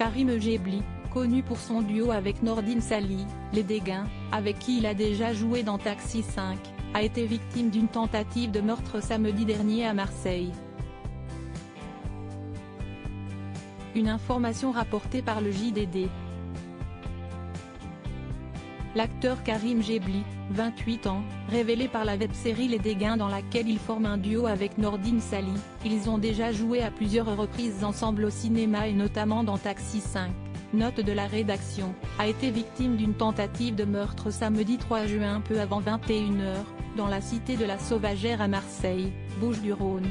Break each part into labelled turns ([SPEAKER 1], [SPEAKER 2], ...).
[SPEAKER 1] Karim Gebli, connu pour son duo avec Nordine Sali, Les Dégains, avec qui il a déjà joué dans Taxi 5, a été victime d'une tentative de meurtre samedi dernier à Marseille. Une information rapportée par le JDD. L'acteur Karim Gebli, 28 ans, révélé par la web-série Les Dégains dans laquelle il forme un duo avec Nordine Sali, ils ont déjà joué à plusieurs reprises ensemble au cinéma et notamment dans Taxi 5, note de la rédaction, a été victime d'une tentative de meurtre samedi 3 juin peu avant 21 h, dans la cité de la Sauvagère à Marseille, Bouches-du-Rhône.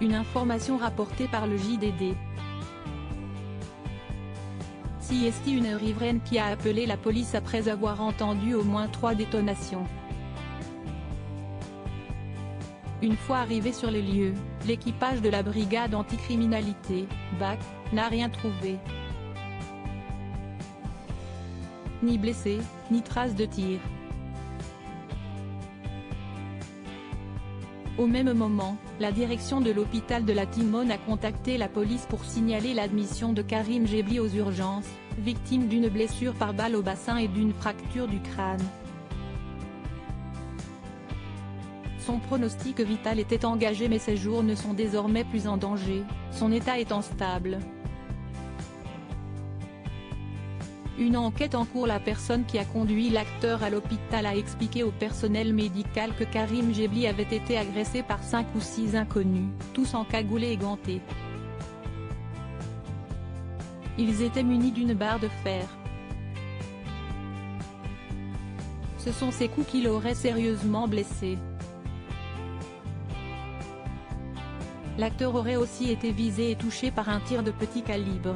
[SPEAKER 1] Une information rapportée par le JDD. C'est une riveraine qui a appelé la police après avoir entendu au moins 3 détonations. Une fois arrivé sur les lieux, l'équipage de la brigade anticriminalité, BAC, n'a rien trouvé. Ni blessés, ni traces de tir. Au même moment, la direction de l'hôpital de la Timone a contacté la police pour signaler l'admission de Karim Gebli aux urgences, victime d'une blessure par balle au bassin et d'une fracture du crâne. Son pronostic vital était engagé mais ses jours ne sont désormais plus en danger, son état étant stable. Une enquête en cours. La personne qui a conduit l'acteur à l'hôpital a expliqué au personnel médical que Karim Gebli avait été agressé par 5 ou 6 inconnus, tous encagoulés et gantés. Ils étaient munis d'une barre de fer. Ce sont ces coups qui l'auraient sérieusement blessé. L'acteur aurait aussi été visé et touché par un tir de petit calibre.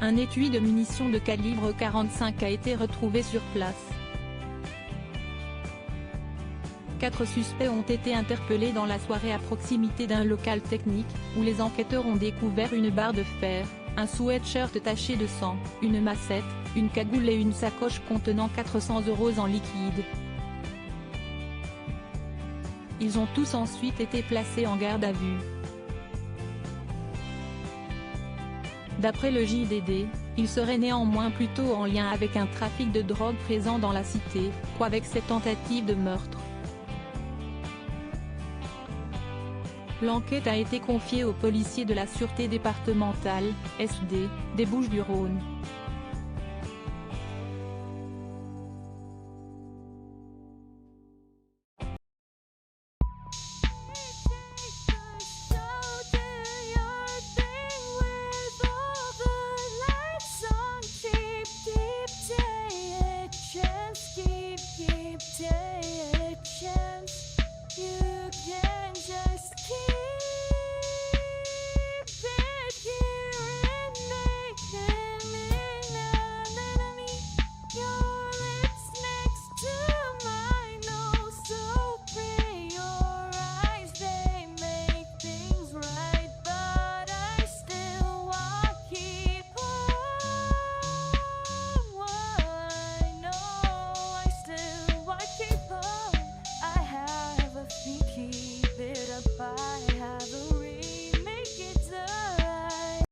[SPEAKER 1] Un étui de munitions de calibre 45 a été retrouvé sur place. 4 suspects ont été interpellés dans la soirée à proximité d'un local technique, où les enquêteurs ont découvert une barre de fer, un sweatshirt taché de sang, une massette, une cagoule et une sacoche contenant 400 € en liquide. Ils ont tous ensuite été placés en garde à vue. D'après le JDD, il serait néanmoins plutôt en lien avec un trafic de drogue présent dans la cité, qu'avec cette tentative de meurtre. L'enquête a été confiée aux policiers de la Sûreté départementale, SD, des Bouches-du-Rhône.